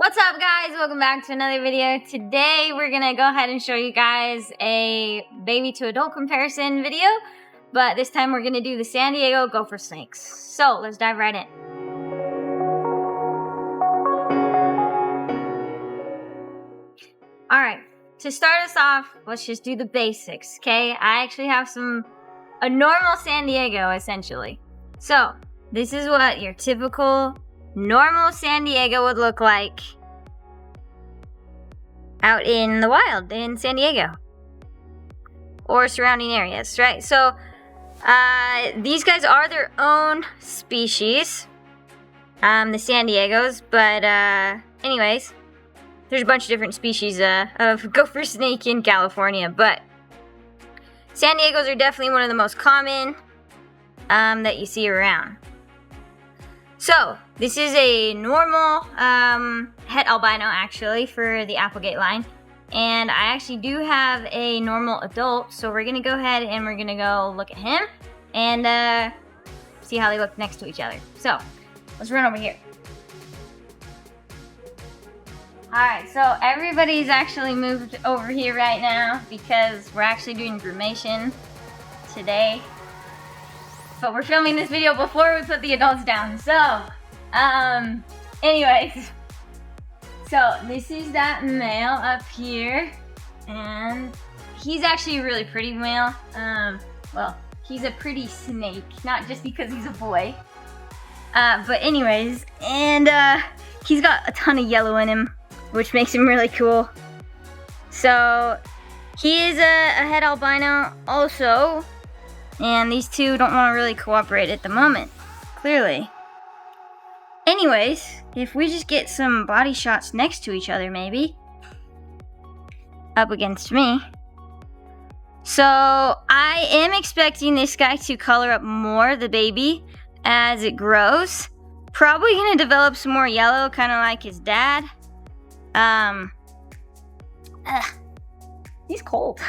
What's up, guys? Welcome back to another video. Today we're gonna go ahead and show you guys a baby to adult comparison video, but this time we're gonna do the San Diego gopher snakes. So let's dive right in. Alright, to start us off, let's just do the basics, okay? I actually have a normal San Diego, essentially. So, this is what your typical normal San Diego would look like out in the wild in San Diego or surrounding areas, right? So these guys are their own species, the San Diegos, but anyways, there's a bunch of different species of gopher snake in California, but San Diegos are definitely one of the most common that you see around. So, this is a normal het albino, actually, for the Applegate line. And I actually do have a normal adult, so we're going to go ahead and we're going to go look at him and see how they look next to each other. So, let's run over here. Alright, so everybody's actually moved over here right now because we're actually doing groomation today. But we're filming this video before we put the adults down. So, anyways. So, this is that male up here. And he's actually a really pretty male. Well, he's a pretty snake. Not just because he's a boy. But anyways. And, he's got a ton of yellow in him, which makes him really cool. So, he is a het albino also. And these two don't want to really cooperate at the moment, clearly. Anyways, if we just get some body shots next to each other, maybe. Up against me. So, I am expecting this guy to color up more, the baby, as it grows. Probably going to develop some more yellow, kind of like his dad. He's cold.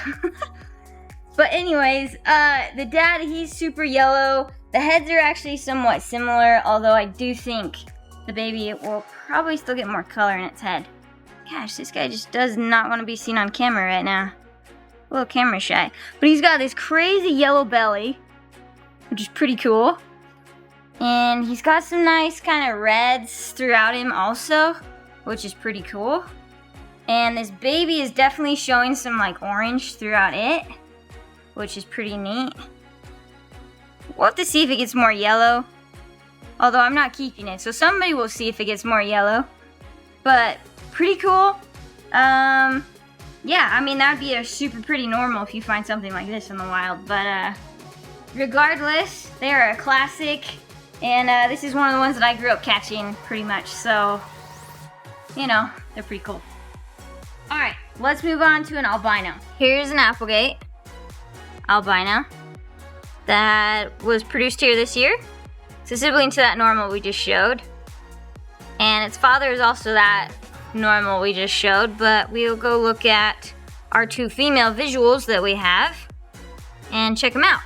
But anyways, the dad, he's super yellow. The heads are actually somewhat similar, although I do think the baby will probably still get more color in its head. Gosh, this guy just does not want to be seen on camera right now. A little camera shy. But he's got this crazy yellow belly, which is pretty cool. And he's got some nice kind of reds throughout him also, which is pretty cool. And this baby is definitely showing some like orange throughout it, which is pretty neat. We'll have to see if it gets more yellow. Although I'm not keeping it, so somebody will see if it gets more yellow. But pretty cool. Yeah, I mean that'd be a super pretty normal if you find something like this in the wild. But regardless, they are a classic, and this is one of the ones that I grew up catching pretty much. So, you know, they're pretty cool. All right, let's move on to an albino. Here's an Applegate albino that was produced here this year. It's a sibling to that normal we just showed. And its father is also that normal we just showed, but we'll go look at our two female visuals that we have and check them out.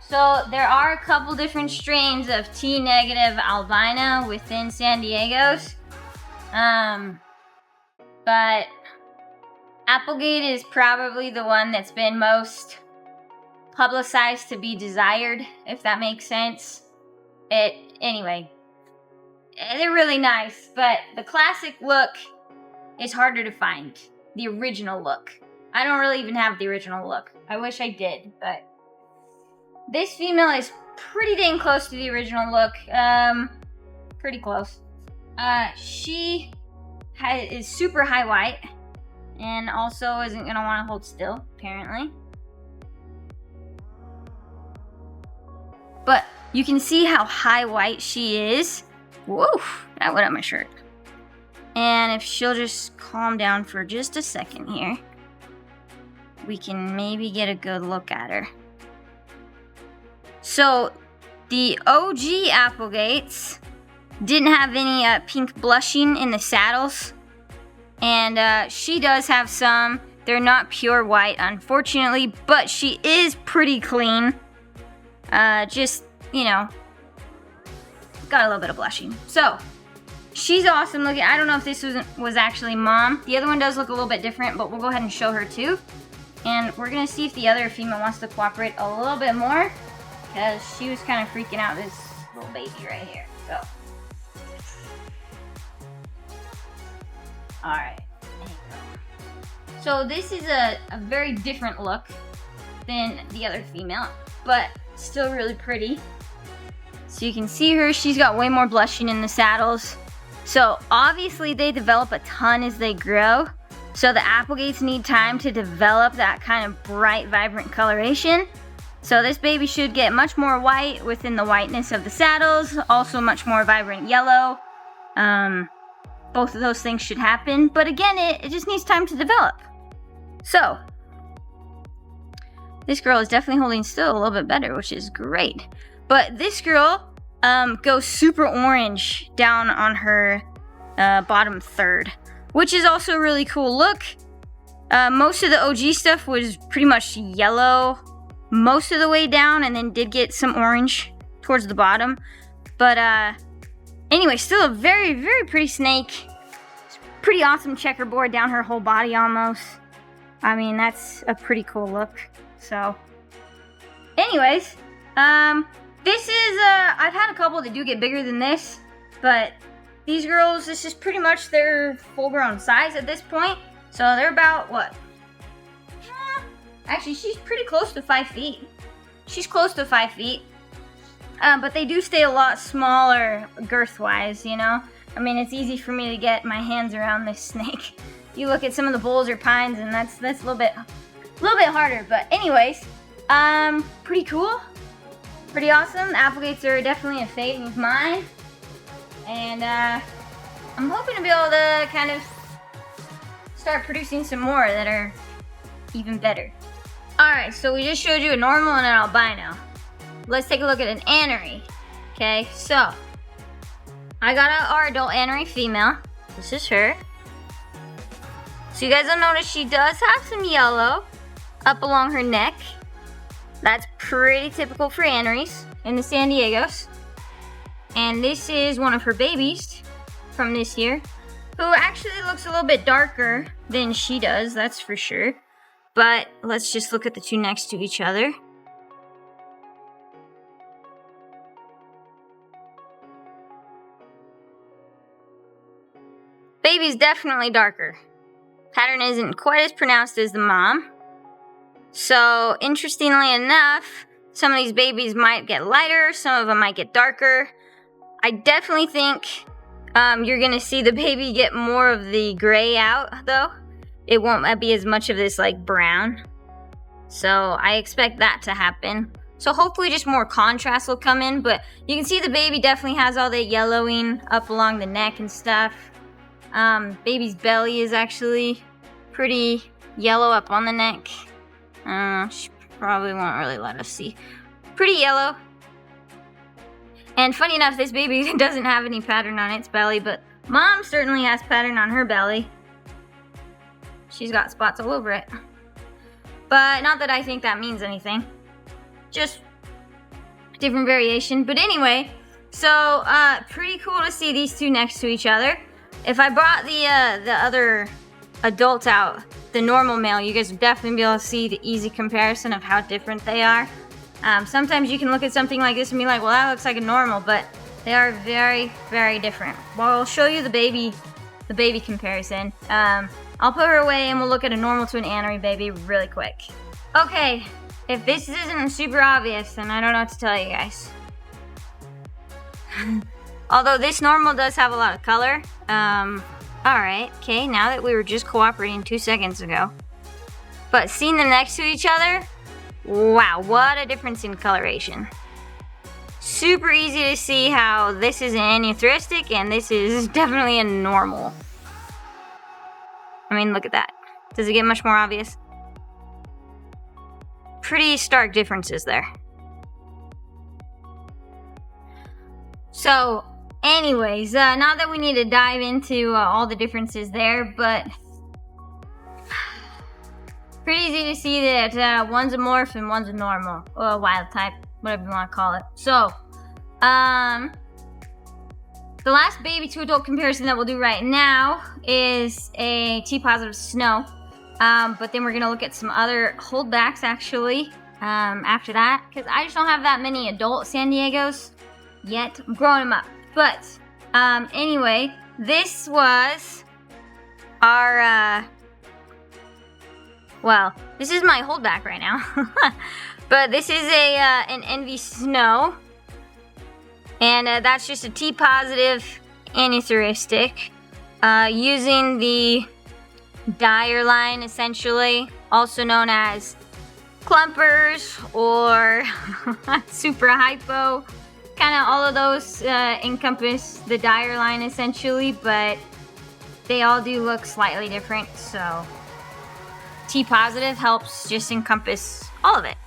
So there are a couple different strains of T-negative albino within San Diego's. But Applegate is probably the one that's been most publicized to be desired, if that makes sense. Anyway, they're really nice, but the classic look is harder to find. The original look. I don't really even have the original look. I wish I did, but this female is pretty dang close to the original look. Pretty close. She is super high white. And also isn't going to want to hold still, apparently. But you can see how high white she is. Whoa, that went up my shirt. And if she'll just calm down for just a second here, we can maybe get a good look at her. So, the OG Applegates didn't have any pink blushing in the saddles. And she does have some. They're not pure white, unfortunately, but she is pretty clean. Just, you know, got a little bit of blushing. So, she's awesome looking. I don't know if this was actually mom. The other one does look a little bit different, but we'll go ahead and show her too. And we're gonna see if the other female wants to cooperate a little bit more, because she was kind of freaking out this little baby right here. So, all right, there you go. So this is a very different look than the other female, but still really pretty. So you can see her, she's got way more blushing in the saddles. So obviously they develop a ton as they grow. So the Applegates need time to develop that kind of bright, vibrant coloration. So this baby should get much more white within the whiteness of the saddles, also much more vibrant yellow. Both of those things should happen, but again, it just needs time to develop. So this girl is definitely holding still a little bit better, which is great. But this girl goes super orange down on her bottom third, which is also a really cool look. Most of the OG stuff was pretty much yellow most of the way down, and then did get some orange towards the bottom. But anyway, still a very, very pretty snake. It's pretty awesome checkerboard down her whole body almost. I mean, that's a pretty cool look. So anyways, this is, I've had a couple that do get bigger than this, but these girls, this is pretty much their full-grown size at this point. So they're about, what? Actually, she's pretty close to 5 feet. She's close to 5 feet. But they do stay a lot smaller girth-wise, you know? I mean, it's easy for me to get my hands around this snake. You look at some of the bulls or pines, and that's a little bit harder. But anyways, pretty cool. Pretty awesome. The Applegates are definitely a fave of mine. And I'm hoping to be able to kind of start producing some more that are even better. Alright, so we just showed you a normal and an albino. Let's take a look at an Anery. Okay, so I got our adult Anery female. This is her. So you guys will notice she does have some yellow up along her neck. That's pretty typical for Anerys in the San Diegos. And this is one of her babies from this year, who actually looks a little bit darker than she does, that's for sure. But let's just look at the two next to each other. Baby's definitely darker. Pattern isn't quite as pronounced as the mom. So, interestingly enough, some of these babies might get lighter, some of them might get darker. I definitely think you're gonna see the baby get more of the gray out, though. It won't be as much of this, like, brown. So, I expect that to happen. So, hopefully just more contrast will come in, but you can see the baby definitely has all that yellowing up along the neck and stuff. Baby's belly is actually pretty yellow up on the neck. She probably won't really let us see. Pretty yellow. And funny enough, this baby doesn't have any pattern on its belly, but mom certainly has pattern on her belly. She's got spots all over it. But not that I think that means anything. Just different variation. But anyway, so pretty cool to see these two next to each other. If I brought the other adult out, the normal male, you guys would definitely be able to see the easy comparison of how different they are. Sometimes you can look at something like this and be like, well, that looks like a normal, but they are very, very different. Well, I'll show you the baby comparison. I'll put her away and we'll look at a normal to an Anery baby really quick. Okay, if this isn't super obvious, then I don't know what to tell you guys. Although this normal does have a lot of color. Alright, okay, now that we were just cooperating 2 seconds ago. But seeing them next to each other, wow, what a difference in coloration. Super easy to see how this is an Anerythristic and this is definitely a normal. I mean, look at that. Does it get much more obvious? Pretty stark differences there. So, anyways, not that we need to dive into all the differences there, but pretty easy to see that one's a morph and one's a normal, or a wild type, whatever you want to call it. So, the The last baby to adult comparison that we'll do right now is a T-positive snow. But then we're gonna look at some other holdbacks actually after that, because I just don't have that many adult San Diegos yet. I'm growing them up. But anyway, this was our well, this is my holdback right now. But this is an Envy Snow, and that's just a T-positive Anerythristic using the Dyer line, essentially, also known as clumpers or super hypo. Kind of all of those encompass the Dyer line, essentially, but they all do look slightly different, so T-positive helps just encompass all of it.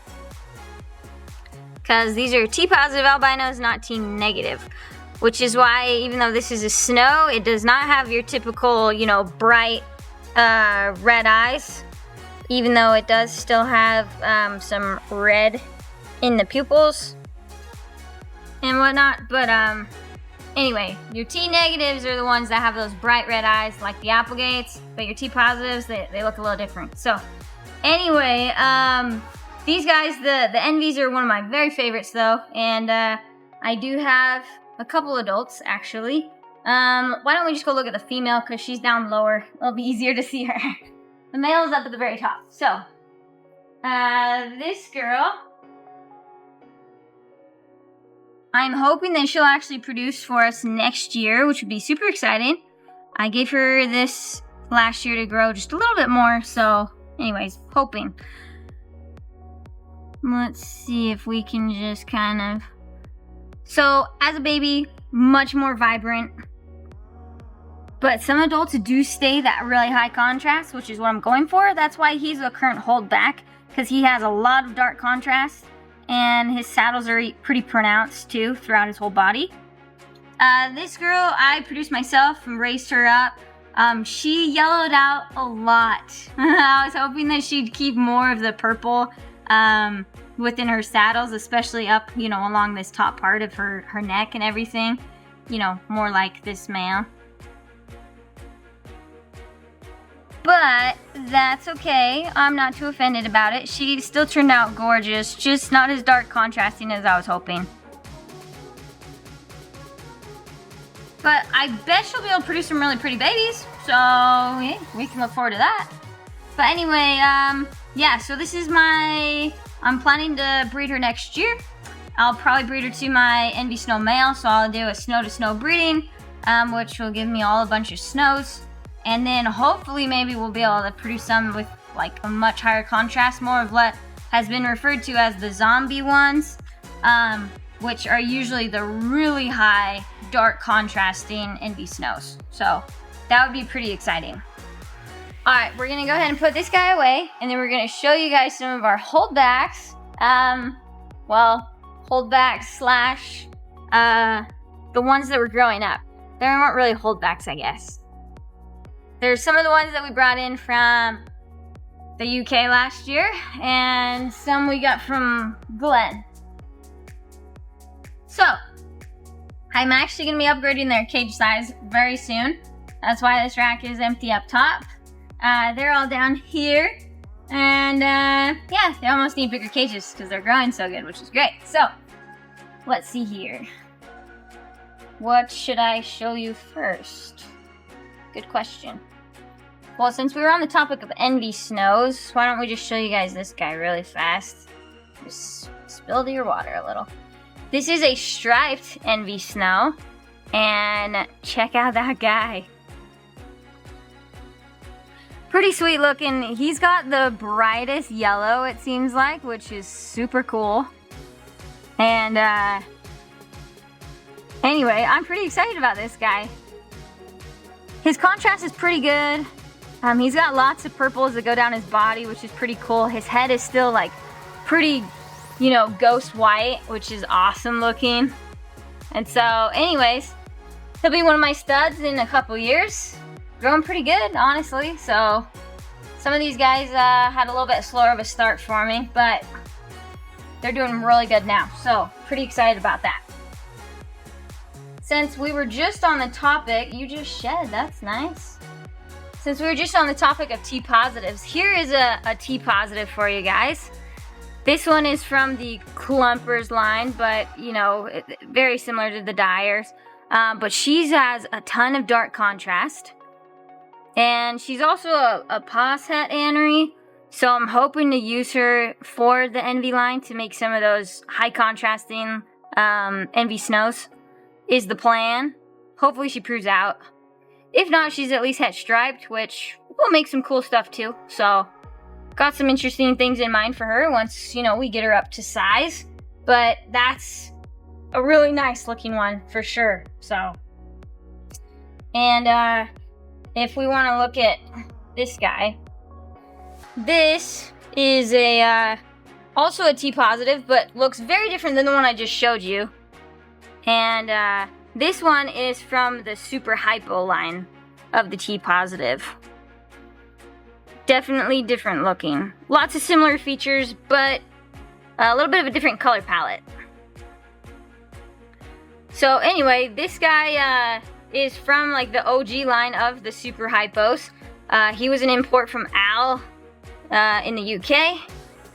Because these are T-positive albinos, not T-negative. Which is why, even though this is a snow, it does not have your typical, you know, bright red eyes. Even though it does still have some red in the pupils and whatnot. But anyway, your T-negatives are the ones that have those bright red eyes like the Applegates. But your T-positives, they look a little different. So anyway, these guys, the Envies are one of my very favorites though, and I do have a couple adults actually. Why don't we just go look at the female, because she's down lower. It'll be easier to see her. The male is up at the very top. So, this girl, I'm hoping that she'll actually produce for us next year, which would be super exciting. I gave her this last year to grow just a little bit more, so anyways, hoping. Let's see if we can just kind of... So, as a baby, much more vibrant. But some adults do stay that really high contrast, which is what I'm going for. That's why he's a current holdback, because he has a lot of dark contrast, and his saddles are pretty pronounced too throughout his whole body. This girl, I produced myself and raised her up. She yellowed out a lot. I was hoping that she'd keep more of the purple within her saddles, especially up, you know, along this top part of her neck and everything. You know, more like this male. But that's okay. I'm not too offended about it. She still turned out gorgeous, just not as dark contrasting as I was hoping. But I bet she'll be able to produce some really pretty babies. So, yeah, we can look forward to that. But anyway, yeah, so this is I'm planning to breed her next year. I'll probably breed her to my Envy Snow male, so I'll do a snow-to-snow breeding, which will give me all a bunch of snows. And then hopefully maybe we'll be able to produce some with like a much higher contrast, more of what has been referred to as the zombie ones, which are usually the really high dark contrasting Envy Snows. So that would be pretty exciting. All right, we're gonna go ahead and put this guy away, and then we're gonna show you guys some of our holdbacks. Well, holdbacks slash the ones that were growing up. They weren't really holdbacks, I guess. There's some of the ones that we brought in from the UK last year, and some we got from Glenn. So, I'm actually going to be upgrading their cage size very soon. That's why this rack is empty up top. They're all down here, and yeah, they almost need bigger cages because they're growing so good, which is great. So, let's see here. What should I show you first? Good question. Well, since we were on the topic of Envy Snows, why don't we just show you guys this guy really fast? Just spill your water a little. This is a striped Envy Snow, and check out that guy. Pretty sweet looking. He's got the brightest yellow, it seems like, which is super cool. And anyway, I'm pretty excited about this guy. His contrast is pretty good. He's got lots of purples that go down his body, which is pretty cool. His head is still like pretty, you know, ghost white, which is awesome looking. And so anyways, he'll be one of my studs in a couple years. Growing pretty good, honestly. So some of these guys had a little bit slower of a start for me, but they're doing really good now. So pretty excited about that. since we were just on the topic, you just shed, that's nice. Since we were just on the topic of T positives, here is a T positive for you guys. This one is from the Clumpers line, but you know, very similar to the Dyers. But she has a ton of dark contrast. And she's also a pos het Anery. So I'm hoping to use her for the Envy line to make some of those high contrasting Envy Snows is the plan. Hopefully she proves out. If not, she's at least het striped, which will make some cool stuff too. So got some interesting things in mind for her once, you know, we get her up to size. But that's a really nice looking one for sure. So, and if we want to look at this guy, this is a also a T positive, but looks very different than the one I just showed you. And this one is from the Super Hypo line of the T positive. Definitely different looking. Lots of similar features, but a little bit of a different color palette. So anyway, this guy is from like the OG line of the Super Hypos. He was an import from Al in the UK.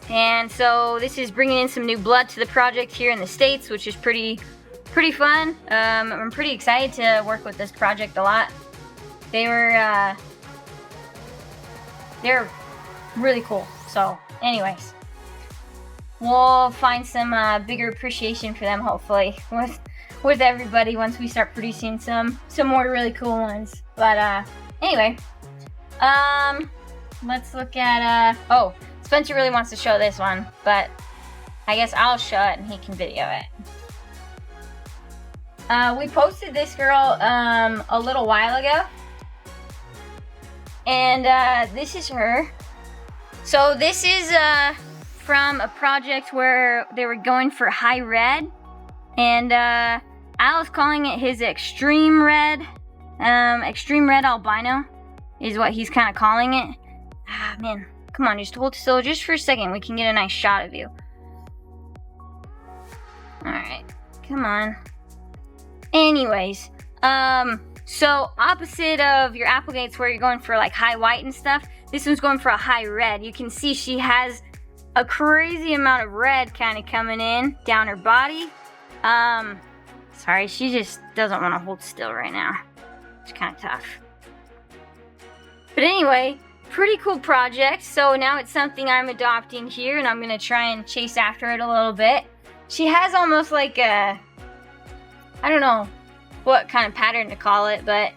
And so this is bringing in some new blood to the project here in the States, which is pretty fun. I'm pretty excited to work with this project a lot. They're really cool. So anyways, we'll find some bigger appreciation for them hopefully with everybody once we start producing some more really cool ones. But anyway, let's look at oh, Spencer really wants to show this one, but I guess I'll show it and he can video it. We posted this girl a little while ago, and this is her. So this is from a project where they were going for high red, and Al's calling it his extreme red albino is what he's kind of calling it. Ah man, come on, just hold still just for a second. We can get a nice shot of you. All right, come on. Anyways, so opposite of your Applegates where you're going for like high white and stuff, this one's going for a high red. You can see she has a crazy amount of red kind of coming in down her body. Sorry, she just doesn't want to hold still right now. It's kind of tough. But anyway, pretty cool project. So now it's something I'm adopting here, and I'm going to try and chase after it a little bit. She has almost like a, I don't know what kind of pattern to call it, but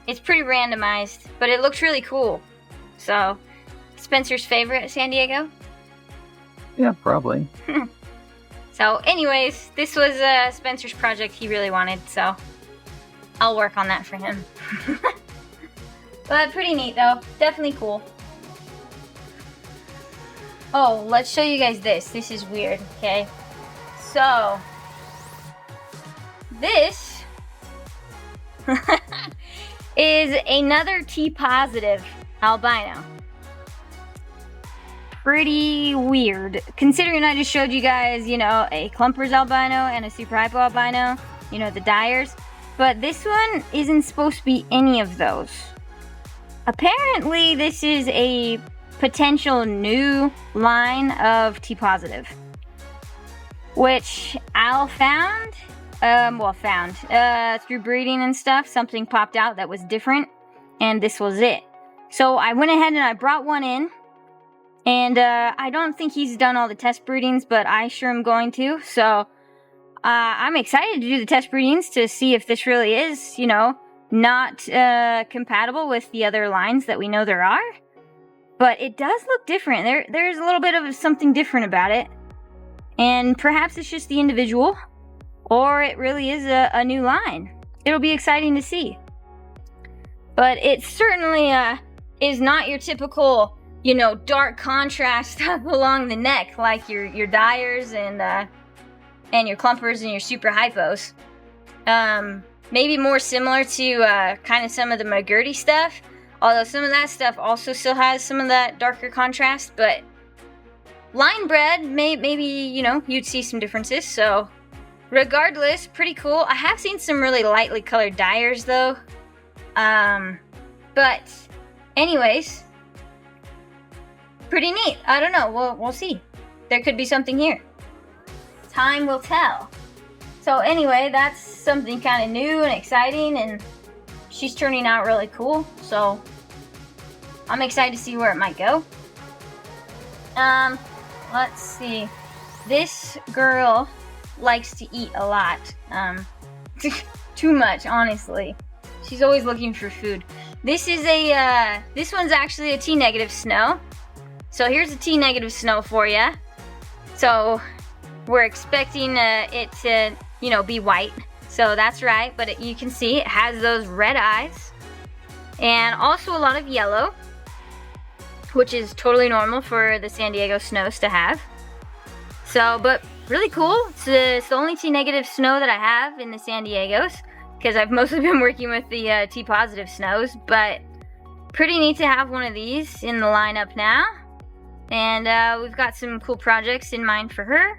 it's pretty randomized, but it looks really cool. So, Spencer's favorite, San Diego? Yeah, probably. So anyways, this was Spencer's project he really wanted, so I'll work on that for him. But pretty neat though, definitely cool. Oh, let's show you guys this. This is weird, okay? So, this is another T positive albino. Pretty weird, considering I just showed you guys, you know, a Clumpers albino and a Super Hypo albino, you know, the Dyers. But this one isn't supposed to be any of those. Apparently, this is a potential new line of T positive, which Al found, through breeding and stuff. Something popped out that was different, and this was it. So I went ahead and I brought one in, and I don't think he's done all the test breedings, but I sure am going to. So I'm excited to do the test breedings to see if this really is, you know, not compatible with the other lines that we know there are. But it does look different. There's a little bit of something different about it. And perhaps it's just the individual, or it really is a new line. It'll be exciting to see. But it certainly is not your typical, you know, dark contrast up along the neck like your Dyers and your Clumpers and your Super Hypos. Maybe more similar to kind of some of the McGurty stuff. Although some of that stuff also still has some of that darker contrast, but line bred, maybe, you know, you'd see some differences, so regardless, pretty cool. I have seen some really lightly colored dyers though. But anyways, pretty neat. I don't know. We'll see. There could be something here. Time will tell. So anyway, that's something kind of new and exciting, and she's turning out really cool. So I'm excited to see where it might go. Let's see. This girl likes to eat a lot. Too much, honestly. She's always looking for food. This is this one's actually a T-negative snow. So here's a T-negative snow for you. So we're expecting it to, you know, be white. So that's right, but you can see it has those red eyes. And also a lot of yellow, which is totally normal for the San Diego snows to have. So, but really cool. It's the only T-negative snow that I have in the San Diegos, because I've mostly been working with the T-positive snows, but pretty neat to have one of these in the lineup now. And we've got some cool projects in mind for her.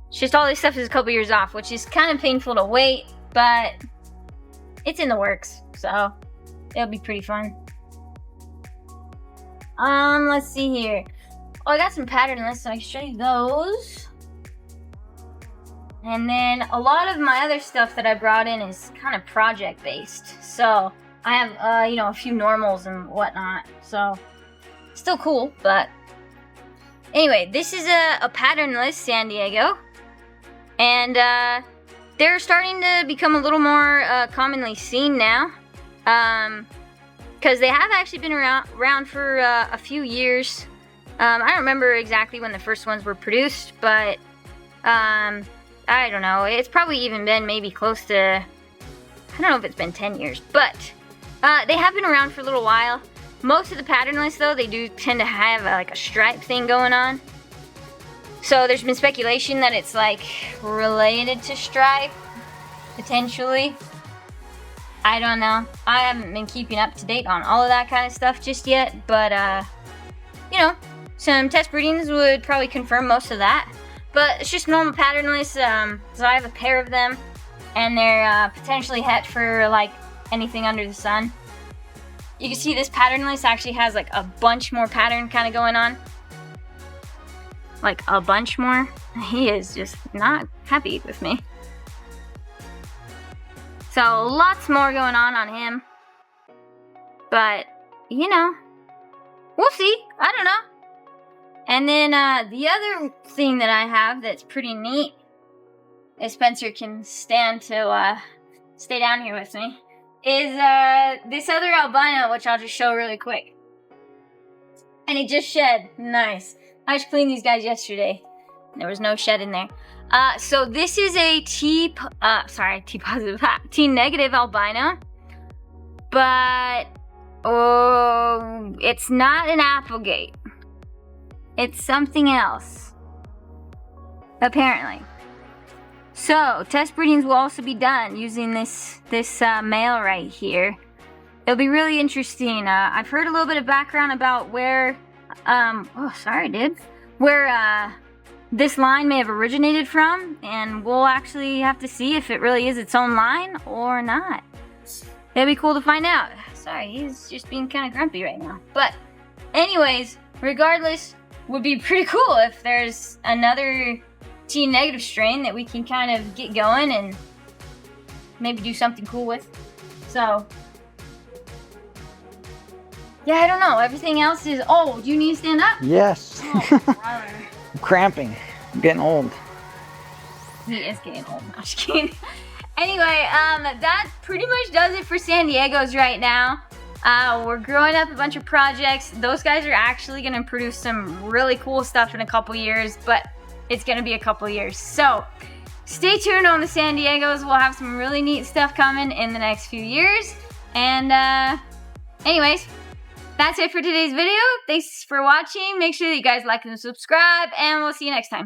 It's just all this stuff is a couple years off, which is kind of painful to wait, but it's in the works, so it'll be pretty fun. Let's see here. Oh, I got some patternless, so I can show you those. And then a lot of my other stuff that I brought in is kind of project based. So I have, you know, a few normals and whatnot. So still cool, but anyway, this is a patternless San Diego. And they're starting to become a little more commonly seen now. Because they have actually been around for a few years. I don't remember exactly when the first ones were produced, but I don't know. It's probably even been maybe close to, I don't know if it's been 10 years, but they have been around for a little while. Most of the patternless, though, they do tend to have like a stripe thing going on. So there's been speculation that it's like related to stripe, potentially. I don't know. I haven't been keeping up to date on all of that kind of stuff just yet, but you know, some test breedings would probably confirm most of that. But it's just normal patternless, so I have a pair of them, and they're potentially het for like anything under the sun. You can see this patternless actually has like a bunch more pattern kind of going on. Like a bunch more. He is just not happy with me. So lots more going on him. But, you know, we'll see. I don't know. And then the other thing that I have that's pretty neat, if Spencer can stand to stay down here with me, is this other albino, which I'll just show really quick. And it just shed. Nice. I just cleaned these guys yesterday. There was no shed in there. So this is a T-positive, T-negative albino. But it's not an Applegate. It's something else, apparently. So test breedings will also be done using this male right here. It'll be really interesting. I've heard a little bit of background about where, where this line may have originated from, and we'll actually have to see if it really is its own line or not. It'll be cool to find out. Sorry, he's just being kind of grumpy right now. But anyways, regardless, would be pretty cool if there's another T-negative strain that we can kind of get going and maybe do something cool with. So yeah, I don't know. Everything else is... Oh, do you need to stand up? Yes. Oh, I'm cramping. I'm getting old. he is getting old. I'm just kidding. Anyway, that pretty much does it for San Diego's right now. We're growing up a bunch of projects. Those guys are actually going to produce some really cool stuff in a couple years, but it's going to be a couple years. So stay tuned on the San Diego's. We'll have some really neat stuff coming in the next few years. And anyways, that's it for today's video. Thanks for watching. Make sure that you guys like and subscribe, and we'll see you next time.